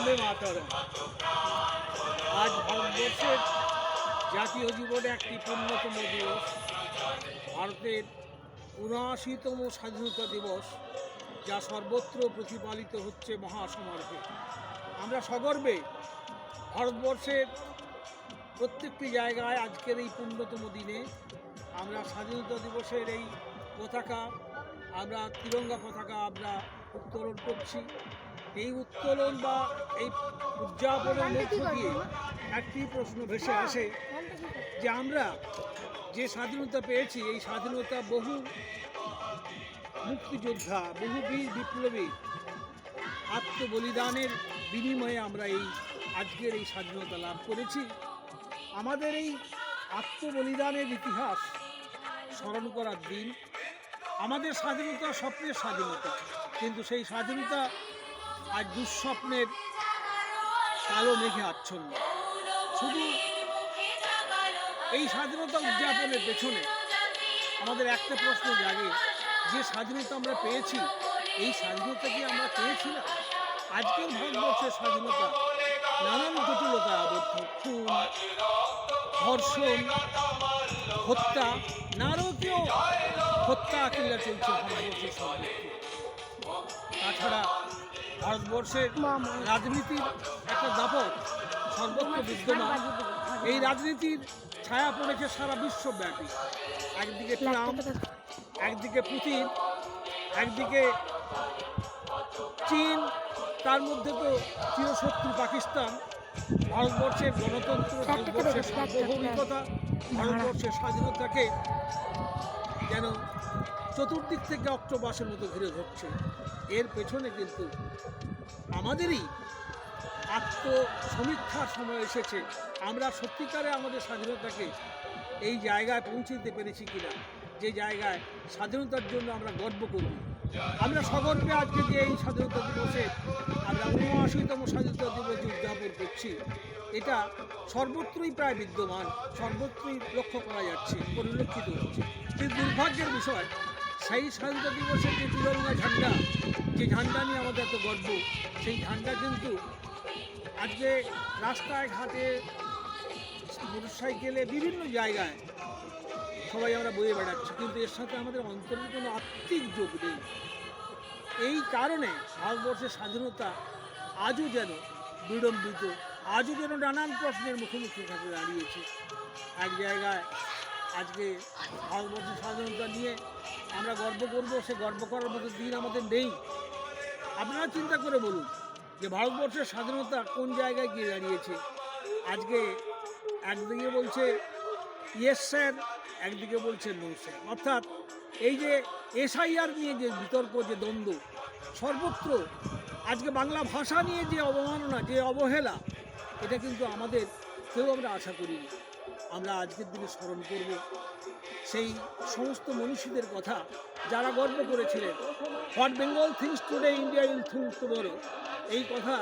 বন্দে মাতরম। আজ ভারতবর্ষের জাতীয় জীবনে একটি পূর্ণতম দিবস, ভারতের ৭৯তম স্বাধীনতা দিবস, যা সর্বত্র প্রতিপালিত হচ্ছে মহাসমারোহে। আমরা সগর্বে ভারতবর্ষের প্রত্যেকটি জায়গায় আজকের এই পূর্ণতম দিনে আমরা স্বাধীনতা দিবসের এই পতাকা, আমরা তিরঙ্গা পতাকা আমরা উত্তোলন করছি। এই উত্তোলন বা এই উদযাপনের মধ্য দিয়ে একটি প্রশ্ন ভেসে আসে যে আমরা যে স্বাধীনতা পেয়েছি, এই স্বাধীনতা বহু মুক্তিযোদ্ধা, বহু বীর বিপ্লবী আত্মবলিদানের বিনিময়ে আমরা এই আজকের এই স্বাধীনতা লাভ করেছি। আমাদের এই আত্মবলিদানের ইতিহাস স্মরণ করার দিন। আমাদের স্বাধীনতা স্বপ্নের স্বাধীনতা, কিন্তু সেই স্বাধীনতা আজ দুঃস্বপ্নের কালো মেঘে আচ্ছন্ন। শুধু এই স্বাধীনতা উদযাপনের পেছনে আমাদের একটা প্রশ্ন জাগে, যে স্বাধীনতা আমরা পেয়েছি, এই স্বাধীনতা কি আমরা পেয়েছি না? আজকের ভারতবর্ষের স্বাধীনতা নানান জটিলতায় আবদ্ধ। খুন, ধর্ষণ, হত্যা, নারকীয় হত্যা আকিলা চলছে ভারতবর্ষের সর্বত্র। তাছাড়া ভারতবর্ষের রাজনীতির একটা দাপট সর্বত্র বিদ্যমান। এই রাজনীতির ছায়া পড়েছে সারা বিশ্বব্যাপী। একদিকে ট্রাম্প, একদিকে পুতিন, একদিকে চীন, তার মধ্যে তো চিরশত্রু পাকিস্তান। ভারতবর্ষের গণতন্ত্র, ভারতবর্ষের সার্বভৌমিকতা, ভারতবর্ষের স্বাধীনতাকে যেন চতুর্দিক থেকে অক্টোপাসের মতো ঘিরে ধরছে। এর পেছনে কিন্তু আমাদেরই আত্মসমীক্ষার সময় এসেছে। আমরা সত্যিকারে আমাদের স্বাধীনতাকে এই জায়গায় পৌঁছে দিতে পেরেছি কিনা, যে জায়গায় স্বাধীনতার জন্য আমরা গর্ব করব। আমরা সগর্বে আজকে যে এই স্বাধীনতা দিবসে আমরা ৭৯তম স্বাধীনতা দিবস উদযাপন করছি, এটা সর্বত্রই প্রায় বিদ্যমান, সর্বত্রই লক্ষ্য করা যাচ্ছে, পরিলক্ষিত হচ্ছে। কিন্তু দুর্ভাগ্যের বিষয়, সেই স্বাধীনতা দিবসের যে তিরঙ্গা ঝান্ডা, যে ঝান্ডা নিয়ে আমাদের এত গর্ব, সেই ঝান্ডা কিন্তু আজকে রাস্তায় ঘাটে, মোটরসাইকেলে, বিভিন্ন জায়গায় সবাই আমরা বয়ে বেড়াচ্ছি, কিন্তু এর সাথে আমাদের অন্তরের কোনো আত্মিক যোগ নেই। এই কারণে ভারতবর্ষের স্বাধীনতা আজও যেন বিড়ম্বিত, আজও যেন নানান প্রশ্নের মুখোমুখি হিসাবে দাঁড়িয়েছে। এক জায়গায় আজকে ভারতবর্ষের স্বাধীনতা নিয়ে আমরা গর্ব করব, সে গর্ব করার মতো দিন আমাদের নেই। আপনারা চিন্তা করে বলুন যে ভারতবর্ষের স্বাধীনতা কোন জায়গায় গিয়ে দাঁড়িয়েছে। আজকে একদিকে বলছে ইয়েস স্যার, একদিকে বলছে নো স্যার। অর্থাৎ এই যে এসআইআর নিয়ে যে বিতর্ক, যে দ্বন্দ্ব সর্বত্র, আজকে বাংলা ভাষা নিয়ে যে অবমাননা, যে অবহেলা, এটা কিন্তু আমাদের কেউ আমরা আশা করিনি। আমরা আজকের দিনে স্মরণ করব সেই সমস্ত মনীষীদের কথা যারা গর্ব করেছিলেন। What Bengal things today, India will think tomorrow, এই কথা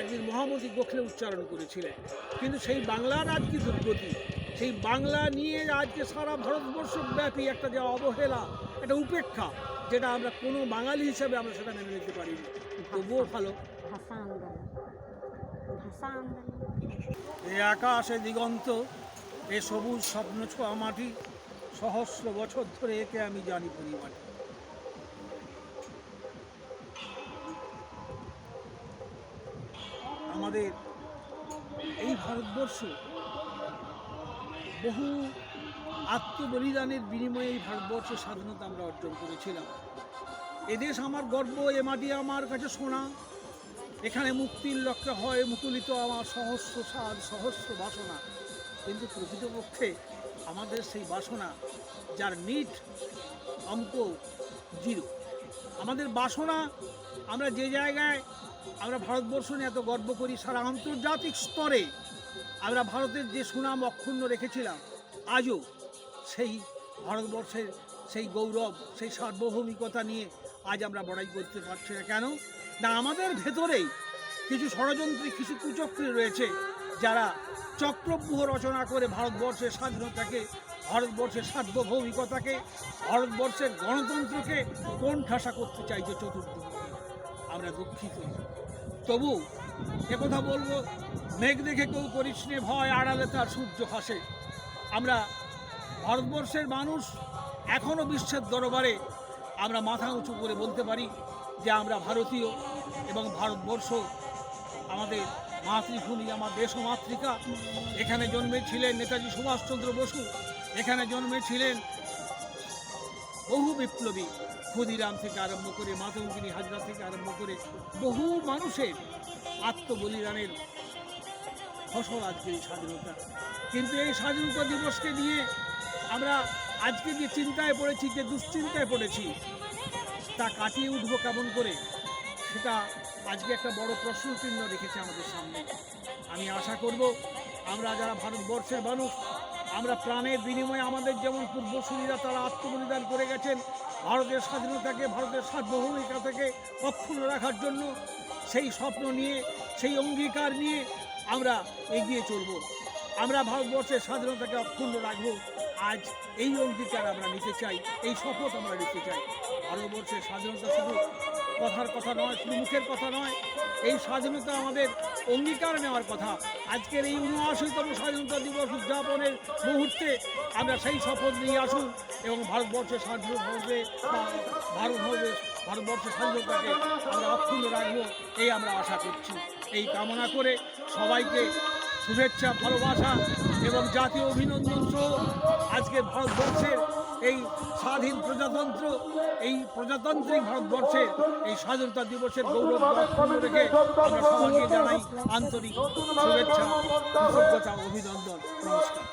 একদিন মহামতি গোখলে উচ্চারণ করেছিলেন। কিন্তু সেই বাংলার আজ কি দুর্গতি, সেই বাংলা নিয়ে আজকে সারা ভারতবর্ষব্যাপী একটা যে অবহেলা, একটা উপেক্ষা, যেটা আমরা কোনো বাঙালি হিসাবে আমরা সেটা মেনে নিতে পারিনি। তবুও ভালো এ আকাশ, এ দিগন্ত, এ সবুজ স্বপ্ন ছোঁয়া মাটি, সহস্র বছর ধরে একে আমি জানি পরিমাটি। আমাদের এই ভারতবর্ষ বহু আত্মবলিদানের বিনিময়ে এই ভারতবর্ষের স্বাধীনতা আমরা অর্জন করেছিলাম। এদেশ আমার গর্ব, এ মাটি আমার কাছে সোনা, এখানে মুক্তির লক্ষ্যে হয় মুকুলিত আমার সহস্র সাজ, সহস্র বাসনা। কিন্তু প্রকৃতপক্ষে আমাদের সেই বাসনা, যার নিট অঙ্ক 0, আমাদের বাসনা, আমরা যে জায়গায় আমরা ভারতবর্ষ নিয়ে এত গর্ব করি, সারা আন্তর্জাতিক স্তরে আমরা ভারতের যে সুনাম অক্ষুণ্ণ রেখেছিলাম, আজও সেই ভারতবর্ষের সেই গৌরব, সেই সার্বভৌমিকতা নিয়ে আজ আমরা বড়াই করতে পারছি না। কেন না, আমাদের ভেতরেই কিছু ষড়যন্ত্রী, কিছু কুচক্রী রয়েছে, যারা চক্রব্যূহ রচনা করে ভারতবর্ষের স্বাধীনতাকে, ভারতবর্ষের সার্বভৌমিকতাকে, ভারতবর্ষের গণতন্ত্রকে কোণঠাসা করতে চাইছে চতুর্দিকে। আমরা দুঃখিত, তবু একথা বলবো, মেঘ দেখে কেউ করিস নে ভয়, আড়ালে তার সূর্য হাসে। আমরা ভারতবর্ষের মানুষ এখনও বিশ্বের দরবারে আমরা মাথা উঁচু করে বলতে পারি যে আমরা ভারতীয়, এবং ভারতবর্ষ আমাদের মাতৃভূমি, আমার দেশ ও মাতৃকা। এখানে জন্মেছিলেন নেতাজি সুভাষচন্দ্র বসু, এখানে জন্মেছিলেন বহু বিপ্লবী, ক্ষুদিরাম থেকে আরম্ভ করে মাতঙ্গিনী হাজরা থেকে আরম্ভ করে বহু মানুষের আত্মবলিদানের ফসল আজকে এই স্বাধীনতা। কিন্তু এই স্বাধীনতা দিবসকে নিয়ে আমরা আজকে যে চিন্তায় পড়েছি, যে দুশ্চিন্তায় পড়েছি, তা কাটিয়ে উঠবো কেমন করে, সেটা আজকে একটা বড় প্রশ্নচিহ্ন রেখেছে আমাদের সামনে। আমি আশা করব আমরা যারা ভারতবর্ষের মানুষ, আমরা প্রাণের বিনিময়ে আমাদের যেমন পূর্বসূরীরা তারা আত্মবলিদান করে গেছেন ভারতের স্বাধীনতাকে, ভারতের সার্বভৌমিকতা থেকে অক্ষুণ্ণ রাখার জন্য, সেই স্বপ্ন নিয়ে, সেই অঙ্গীকার নিয়ে আমরা এগিয়ে চলব। আমরা ভারতবর্ষের স্বাধীনতাকে অক্ষুণ্ণ রাখব। আজ এই অঙ্গীকার আমরা নিতে চাই, এই শপথ আমরা নিতে চাই। ভারতবর্ষের স্বাধীনতা শুধু কথার কথা নয়, শুধু মুখের কথা নয়, এই স্বাধীনতা আমাদের অঙ্গীকার নেওয়ার কথা। আজকের এই ৭৯তম স্বাধীনতা দিবস উদযাপনের মুহূর্তে আমরা সেই শপথ নিয়ে আসুন এবং ভারতবর্ষের স্বাধীনভাবে ভারতবর্ষের স্বাধীনতাকে আমরা অক্ষুণ্ণ রাখবো, এই আমরা আশা করছি। এই কামনা করে সবাইকে শুভেচ্ছা, ভালোবাসা এবং জাতীয় অভিনন্দন সহ আজকে ভারতবর্ষের এই স্বাধীন প্রজাতন্ত্র, এই প্রজাতান্ত্রিক ভারতবর্ষের এই স্বাধীনতা দিবসের গৌরব অক্ষুণ্ণ রেখে আমরা সবাইকে জানাই আন্তরিক শুভেচ্ছা, কৃতজ্ঞতা, অভিনন্দন, নমস্কার।